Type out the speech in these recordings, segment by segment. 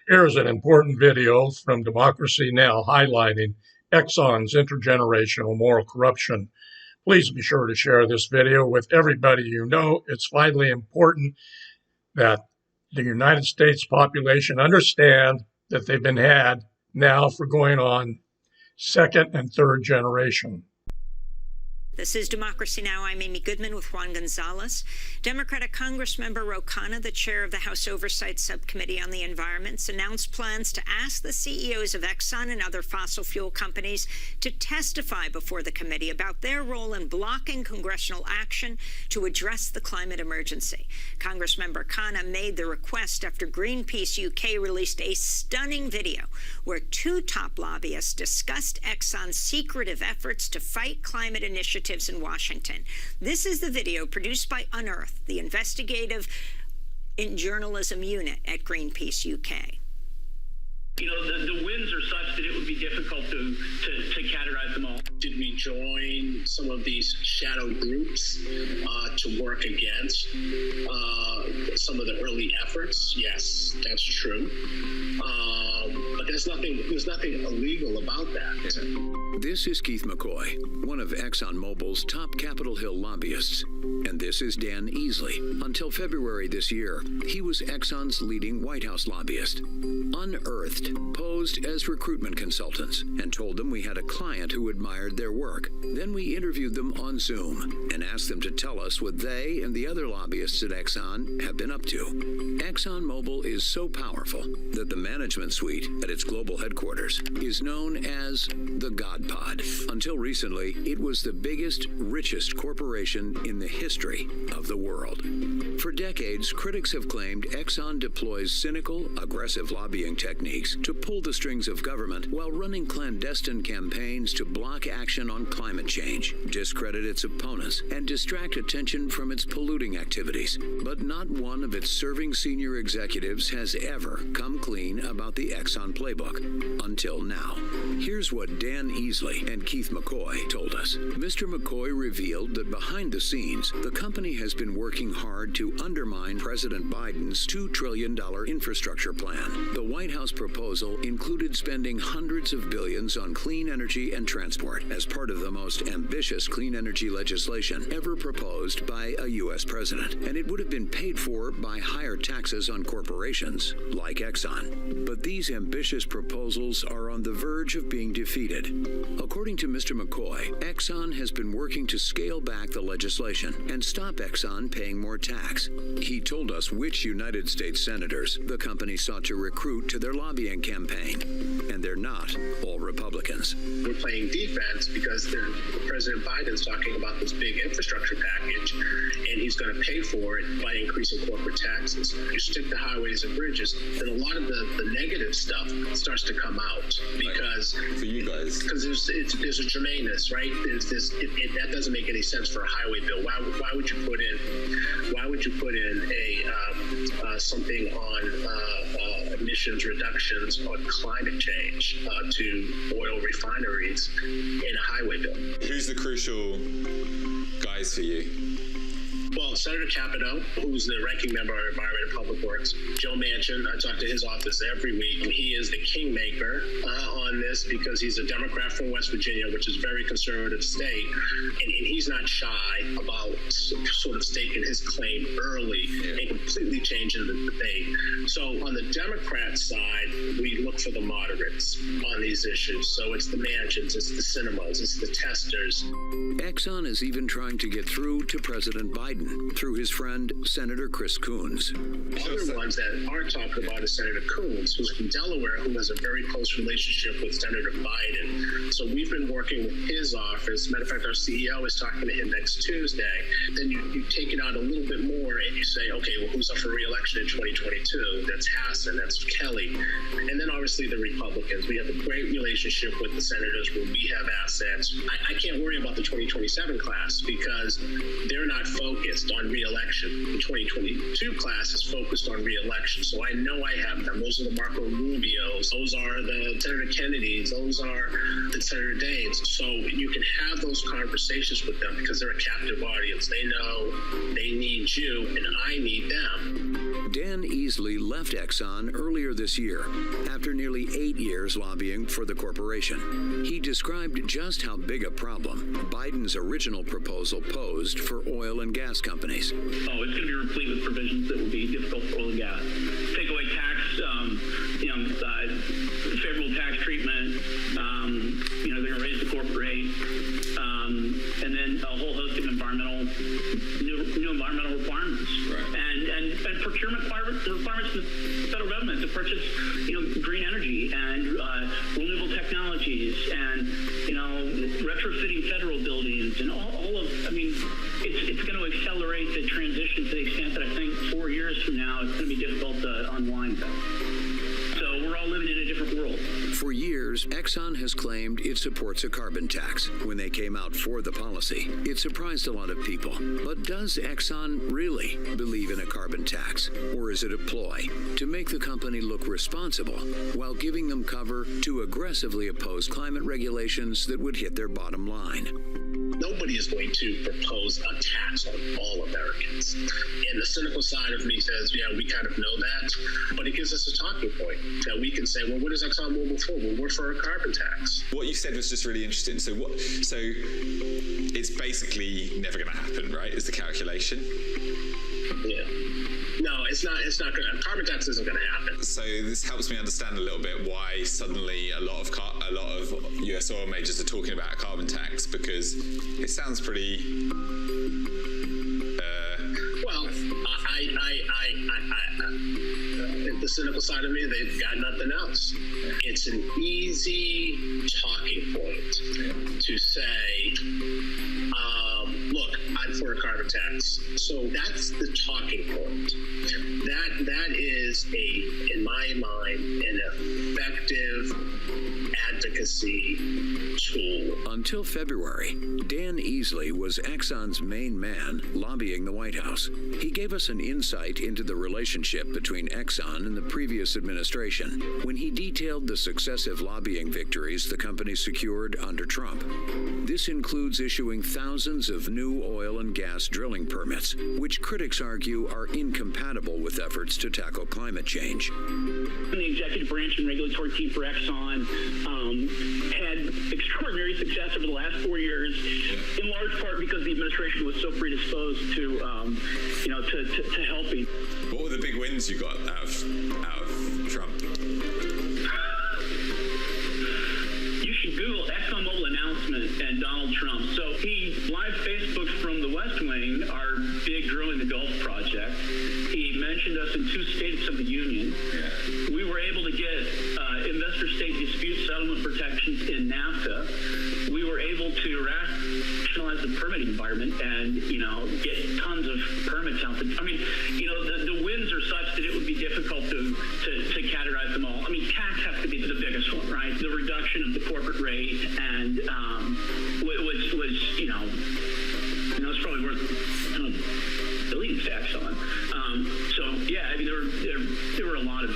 Here's an important video from Democracy Now! Highlighting Exxon's intergenerational moral corruption. Please be sure to share this video with everybody you know. It's vitally important that the United States population understand that they've been had now for going on second and third generation. This is Democracy Now! I'm Amy Goodman with Juan Gonzalez. Democratic Congressmember Ro Khanna, the chair of the House Oversight Subcommittee on the Environment, announced plans to ask the CEOs of Exxon and other fossil fuel companies to testify before the committee about their role in blocking congressional action to address the climate emergency. Congressmember Khanna made the request after Greenpeace UK released a stunning video where two top lobbyists discussed Exxon's secretive efforts to fight climate initiatives in Washington. This is the video produced by Unearth, the investigative journalism unit at Greenpeace UK. You know, the wins are such that it would be difficult to categorize them all. Did we join some of these shadow groups to work against some of the early efforts? Yes, that's true. But there's nothing illegal about that. This is Keith McCoy, one of ExxonMobil's top Capitol Hill lobbyists. And this is Dan Easley. Until February this year, he was Exxon's leading White House lobbyist. Unearthed posed as recruitment consultants and told them we had a client who admired their work. Then we interviewed them on Zoom and asked them to tell us what they and the other lobbyists at Exxon have been up to. ExxonMobil is so powerful that the management suite at its global headquarters is known as the God Pod. Until recently, it was the biggest, richest corporation in the history of the world. For decades, critics have claimed Exxon deploys cynical, aggressive lobbying techniques to pull the strings of government while running clandestine campaigns to block action on climate change, discredit its opponents, and distract attention from its polluting activities. But not one of its serving senior executives has ever come clean about the Exxon playbook. Until now. Here's what Dan Easley and Keith McCoy told us. Mr. McCoy revealed that behind the scenes, the company has been working hard to undermine President Biden's $2 trillion infrastructure plan. The White House proposal included spending hundreds of billions on clean energy and transport as part of the most ambitious clean energy legislation ever proposed by a U.S. president. And it would have been paid for by higher taxes on corporations like Exxon. But these ambitious proposals are on the verge of being defeated. According to Mr. McCoy, Exxon has been working to scale back the legislation and stop Exxon paying more tax. He told us which United States senators the company sought to recruit to their lobbying campaign. And they're not all Republicans. We're playing defense because President Biden's talking about this big infrastructure package, and he's going to pay for it by increasing corporate taxes. You stick to highways and bridges, then a lot of the negative stuff starts to come out because for you guys, because there's a germaneness, right? There's this that doesn't make any sense for a highway bill. Why would you put in a something on emissions reductions on climate change to oil refineries in a highway bill? Who's the crucial guys for you? Well, Senator Capito, who's the ranking member of Environment and Public Works, Joe Manchin, I talk to his office every week, and he is the kingmaker on this because he's a Democrat from West Virginia, which is a very conservative state, and he's not shy about sort of staking his claim early and completely changing the debate. So on the Democrat side, we look for the moderates on these issues. So it's the Manchins, it's the Cinemas, it's the Testers. Exxon is even trying to get through to President Biden through his friend Senator Chris Coons. Other ones that aren't talked about is Senator Coons, who's from Delaware, who has a very close relationship with Senator Biden. So we've been working with his office. Matter of fact, our CEO is talking to him next Tuesday. Then you take it out a little bit more and you say, okay, well, who's up for re-election in 2022? That's Hassan, that's Kelly. And then obviously the Republicans. We have a great relationship with the senators where we have assets. I can't worry about the 2027 class because they're not focused on re-election. The 2022 class is just focused on re-election. So I know I have them. Those are the Marco Rubios. Those are the Senator Kennedys. Those are the Senator Daines. So you can have those conversations with them because they're a captive audience. They know they need you and I need them. Dan Easley left Exxon earlier this year after nearly 8 years lobbying for the corporation. He described just how big a problem Biden's original proposal posed for oil and gas companies. Oh, it's going to be replete with provisions that will be difficult for oil and gas. Take away tax, favorable tax treatment. They're going to raise the corporate rate, and then a whole host of new environmental requirements, Right. and procurement requirements from the federal government to purchase, green energy and renewable technologies, and retrofitting federal buildings, and all of. I mean, it's going to accelerate the transition to the extent that I think 4 years from now it's going to be difficult to unwind that. So we're all living in a different world. For years, Exxon has claimed it supports a carbon tax. When they came out for the policy, it surprised a lot of people. But does Exxon really believe in a carbon tax? Or is it a ploy to make the company look responsible while giving them cover to aggressively oppose climate regulations that would hit their bottom line? Nobody is going to propose a tax on all Americans. And the cynical side of me says, yeah, we kind of know that, but it gives us a talking point that we can say, well, what is ExxonMobil for? Well, we're for a carbon tax. What you said was just really interesting. So it's basically never going to happen, right? Is the calculation? Yeah. No, it's not going to. Carbon tax isn't going to happen. So this helps me understand a little bit why suddenly a lot of US oil majors are talking about a carbon tax, because it sounds pretty. Well, the cynical side of me, they've got nothing else. It's an easy talking point to say, look, I'm for a carbon tax. So that's the talking point. That is in my mind, an effective advocacy tool. Until February, Dan Easley was Exxon's main man lobbying the White House. He gave us an insight into the relationship between Exxon and the previous administration when he detailed the successive lobbying victories the company secured under Trump. This includes issuing thousands of new oil and gas drilling permits, which critics argue are incompatible with efforts to tackle climate change. The executive branch and regulatory team for Exxon had extraordinary success over the last 4 years, in large part because the administration was so predisposed to helping. What were the big wins you got out of Trump? You should Google ExxonMobil announcement and Donald Trump. So he live Facebooked from the West Wing our big drilling the Gulf project. He mentioned us in 2 states of the union. Yeah. We were able to get investor-state dispute settlement protections in NAFTA. We were able to rationalize the permitting environment and, get tons of permits out there. I mean, the wins are such that it would be difficult to categorize them all. I mean, tax has to be the biggest one, right? The reduction of the corporate rate and it's probably worth billions to Exxon. There were a lot of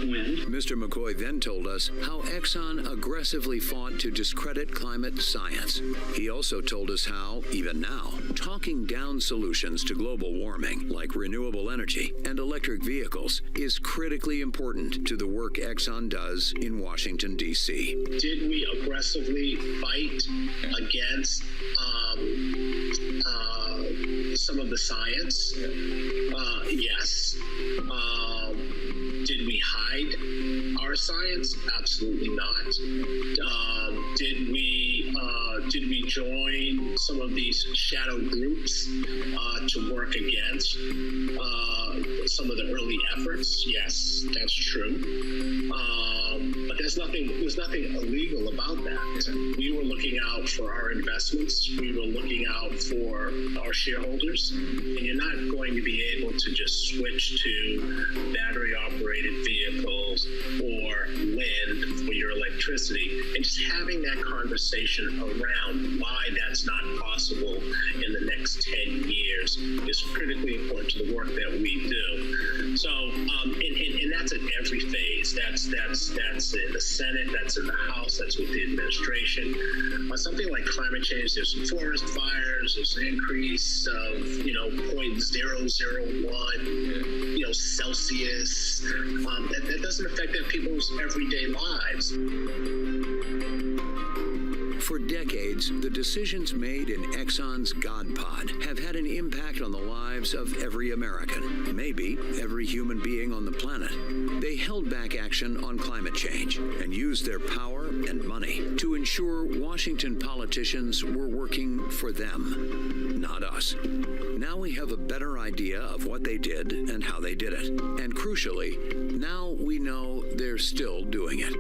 wins. Mr. McCoy then told us how Exxon aggressively fought to discredit climate science. He also told us how, even now, talking down solutions to global warming, like renewable energy and electric vehicles, is critically important to the work Exxon does in Washington, D.C. Did we aggressively fight against some of the science? Yes. Did we hide our science? Absolutely not. Did we join some of these shadow groups to work against some of the early efforts? Yes, that's true. But there's nothing illegal about that. We were looking out for our investments. We were looking out for our shareholders. And you're not going to be able to just switch to battery-operated vehicles or wind for your electricity and just just having that conversation around why that's not possible in the next 10 years is critically important to the work that we do. So, and that's at every phase. That's in the Senate, that's in the House, that's with the administration. Something like climate change, there's some forest fires, there's an increase of, 0.001, Celsius. That doesn't affect people's everyday lives. For decades, the decisions made in Exxon's God Pod have had an impact on the lives of every American, maybe every human being on the planet. They held back action on climate change and used their power and money to ensure Washington politicians were working for them, not us. Now we have a better idea of what they did and how they did it. And crucially, now we know they're still doing it.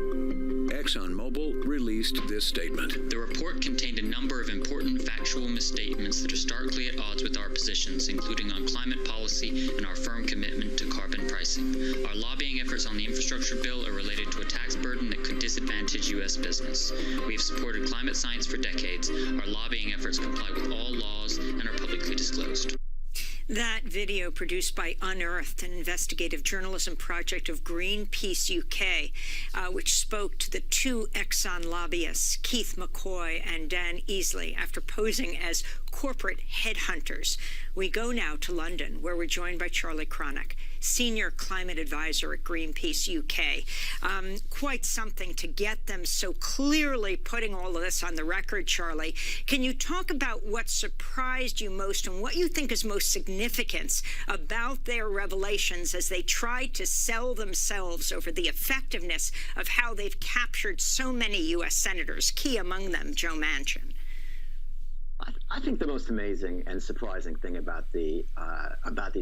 ExxonMobil released this statement. The report contained a number of important factual misstatements that are starkly at odds with our positions, including on climate policy and our firm commitment to carbon pricing. Our lobbying efforts on the infrastructure bill are related to a tax burden that could disadvantage U.S. business. We have supported climate science for decades. Our lobbying efforts comply with all laws and are publicly disclosed. That video, produced by Unearthed, an investigative journalism project of Greenpeace UK, which spoke to the two Exxon lobbyists, Keith McCoy and Dan Easley, after posing as corporate headhunters. We go now to London, where we're joined by Charlie Cronick, senior climate advisor at Greenpeace UK. Quite something to get them so clearly putting all of this on the record, Charlie. Can you talk about what surprised you most and what you think is most significant about their revelations as they tried to sell themselves over the effectiveness of how they've captured so many U.S. senators, key among them Joe Manchin? I think the most amazing and surprising thing about these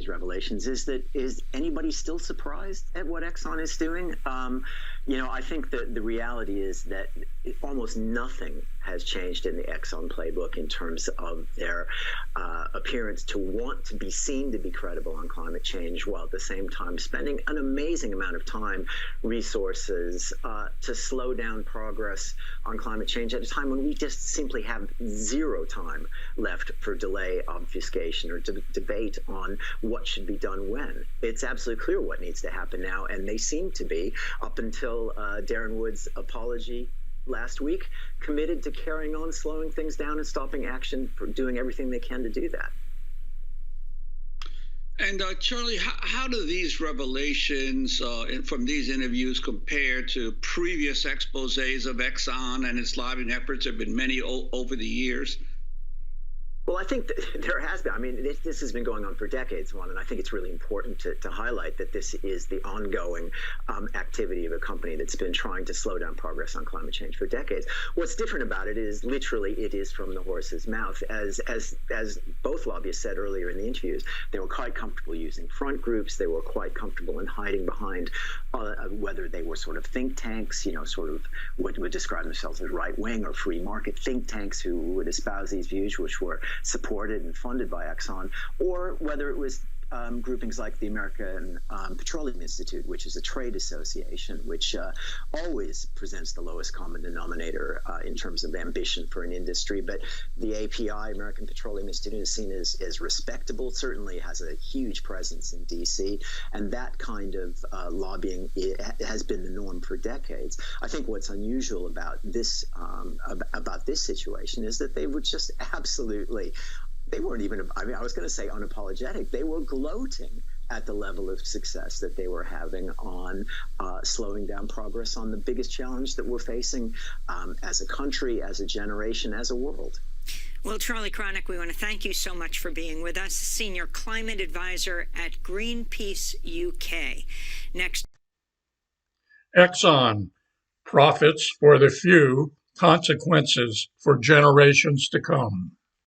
revelations is anybody still surprised at what Exxon is doing? I think that the reality is that almost nothing has changed in the Exxon playbook in terms of their appearance to want to be seen to be credible on climate change, while at the same time spending an amazing amount of time, resources to slow down progress on climate change at a time when we just simply have zero time left for delay, obfuscation, or debate on what should be done when. It's absolutely clear what needs to happen now, and they seem to be, up until Darren Wood's apology last week, committed to carrying on, slowing things down, and stopping action, for doing everything they can to do that. And Charlie, how do these revelations from these interviews compare to previous exposés of Exxon and its lobbying efforts? There have been many over the years. Well, I think that there has been. I mean, this has been going on for decades, Juan, and I think it's really important to highlight that this is the ongoing activity of a company that's been trying to slow down progress on climate change for decades. What's different about it is literally it is from the horse's mouth. As both lobbyists said earlier in the interviews, they were quite comfortable using front groups. They were quite comfortable in hiding behind whether they were sort of think tanks, sort of would describe themselves as right-wing or free market think tanks who would espouse these views, which were supported and funded by Exxon, or whether it was groupings like the American Petroleum Institute, which is a trade association, which always presents the lowest common denominator in terms of ambition for an industry. But the API, American Petroleum Institute, is seen as respectable, certainly has a huge presence in D.C., and that kind of lobbying has been the norm for decades. I think what's unusual about this situation is that they were just absolutely, they weren't even, I was going to say unapologetic. They were gloating at the level of success that they were having on slowing down progress on the biggest challenge that we're facing as a country, as a generation, as a world. Well, Charlie Cronick, we want to thank you so much for being with us, Senior Climate Advisor at Greenpeace UK. Next. Exxon, profits for the few, consequences for generations to come.